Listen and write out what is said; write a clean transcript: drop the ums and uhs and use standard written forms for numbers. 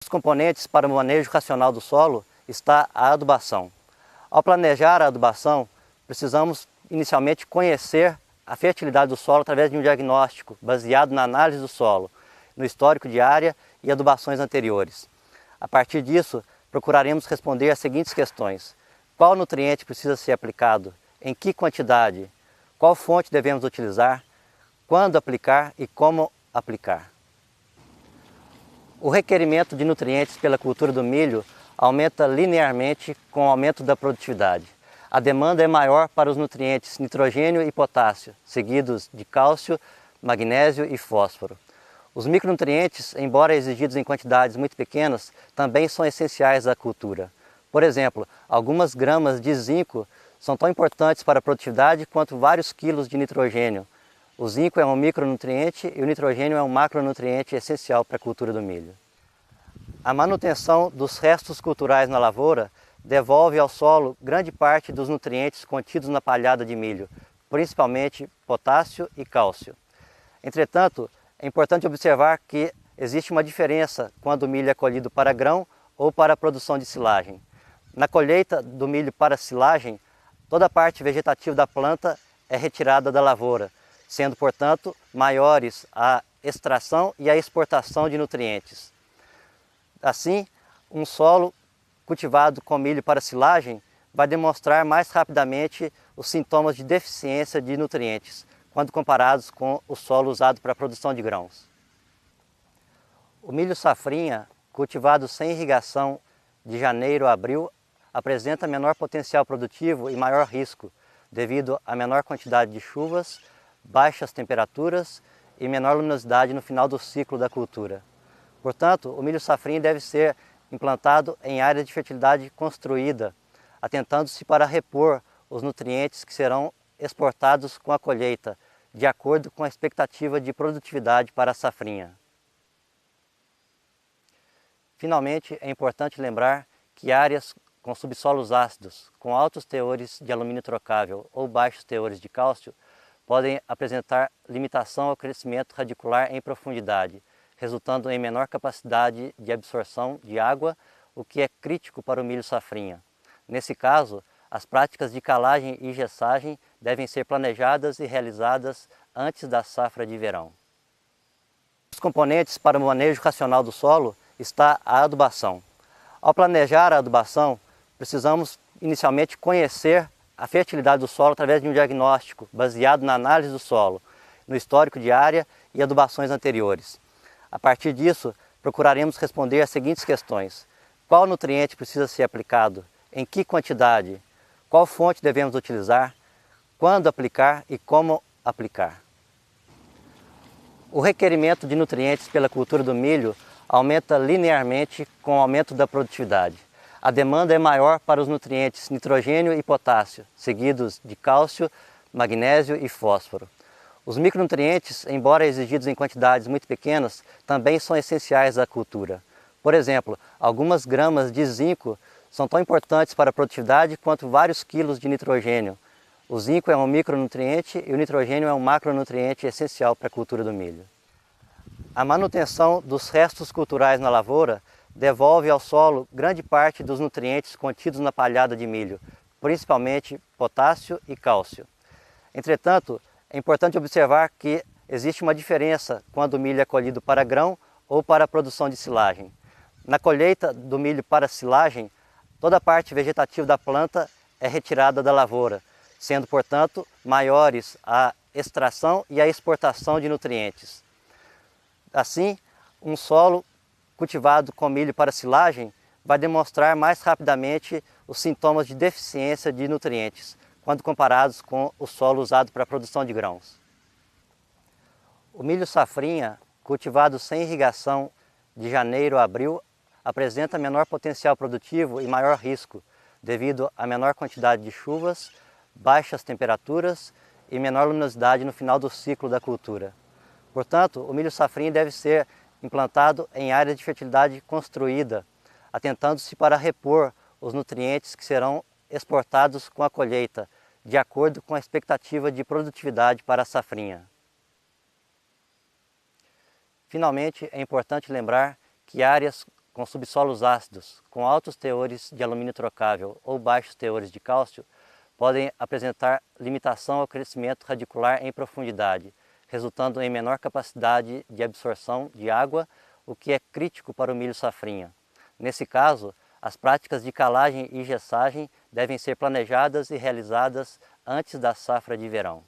Os componentes para o manejo racional do solo está a adubação. Ao planejar a adubação, precisamos inicialmente conhecer a fertilidade do solo através de um diagnóstico baseado na análise do solo, no histórico de área e adubações anteriores. A partir disso, procuraremos responder as seguintes questões: qual nutriente precisa ser aplicado, em que quantidade, qual fonte devemos utilizar, quando aplicar e como aplicar. O requerimento de nutrientes pela cultura do milho aumenta linearmente com o aumento da produtividade. A demanda é maior para os nutrientes nitrogênio e potássio, seguidos de cálcio, magnésio e fósforo. Os micronutrientes, embora exigidos em quantidades muito pequenas, também são essenciais à cultura. Por exemplo, algumas gramas de zinco são tão importantes para a produtividade quanto vários quilos de nitrogênio. O zinco é um micronutriente e o nitrogênio é um macronutriente essencial para a cultura do milho. A manutenção dos restos culturais na lavoura devolve ao solo grande parte dos nutrientes contidos na palhada de milho, principalmente potássio e cálcio. Entretanto, é importante observar que existe uma diferença quando o milho é colhido para grão ou para a produção de silagem. Na colheita do milho para silagem, toda a parte vegetativa da planta é retirada da lavoura, sendo, portanto, maiores a extração e a exportação de nutrientes. Assim, um solo cultivado com milho para silagem vai demonstrar mais rapidamente os sintomas de deficiência de nutrientes, quando comparados com o solo usado para a produção de grãos. O milho safrinha, cultivado sem irrigação de janeiro a abril, apresenta menor potencial produtivo e maior risco, devido à menor quantidade de chuvas, baixas temperaturas e menor luminosidade no final do ciclo da cultura. Portanto, o milho safrinha deve ser implantado em área de fertilidade construída, atentando-se para repor os nutrientes que serão exportados com a colheita, de acordo com a expectativa de produtividade para a safrinha. Finalmente, é importante lembrar que áreas com subsolos ácidos, com altos teores de alumínio trocável ou baixos teores de cálcio, podem apresentar limitação ao crescimento radicular em profundidade, resultando em menor capacidade de absorção de água, o que é crítico para o milho safrinha. Nesse caso, as práticas de calagem e gessagem devem ser planejadas e realizadas antes da safra de verão. Os componentes para o manejo racional do solo está a adubação. Ao planejar a adubação, precisamos inicialmente conhecer a fertilidade do solo através de um diagnóstico baseado na análise do solo, no histórico de área e adubações anteriores. A partir disso, procuraremos responder as seguintes questões: qual nutriente precisa ser aplicado, em que quantidade, qual fonte devemos utilizar, quando aplicar e como aplicar. O requerimento de nutrientes pela cultura do milho aumenta linearmente com o aumento da produtividade. A demanda é maior para os nutrientes nitrogênio e potássio, seguidos de cálcio, magnésio e fósforo. Os micronutrientes, embora exigidos em quantidades muito pequenas, também são essenciais à cultura. Por exemplo, algumas gramas de zinco são tão importantes para a produtividade quanto vários quilos de nitrogênio. O zinco é um micronutriente e o nitrogênio é um macronutriente essencial para a cultura do milho. A manutenção dos restos culturais na lavoura devolve ao solo grande parte dos nutrientes contidos na palhada de milho, principalmente potássio e cálcio. Entretanto, é importante observar que existe uma diferença quando o milho é colhido para grão ou para a produção de silagem. Na colheita do milho para silagem, toda a parte vegetativa da planta é retirada da lavoura, sendo, portanto, maiores a extração e a exportação de nutrientes. Assim, um solo cultivado com milho para silagem vai demonstrar mais rapidamente os sintomas de deficiência de nutrientes, quando comparados com o solo usado para a produção de grãos. O milho safrinha, cultivado sem irrigação de janeiro a abril, apresenta menor potencial produtivo e maior risco, devido à menor quantidade de chuvas, baixas temperaturas e menor luminosidade no final do ciclo da cultura. Portanto, o milho safrinha deve ser implantado em área de fertilidade construída, atentando-se para repor os nutrientes que serão exportados com a colheita, de acordo com a expectativa de produtividade para a safrinha. Finalmente, é importante lembrar que áreas com subsolos ácidos, com altos teores de alumínio trocável ou baixos teores de cálcio, podem apresentar limitação ao crescimento radicular em profundidade, resultando em menor capacidade de absorção de água, o que é crítico para o milho safrinha. Nesse caso, as práticas de calagem e gessagem devem ser planejadas e realizadas antes da safra de verão.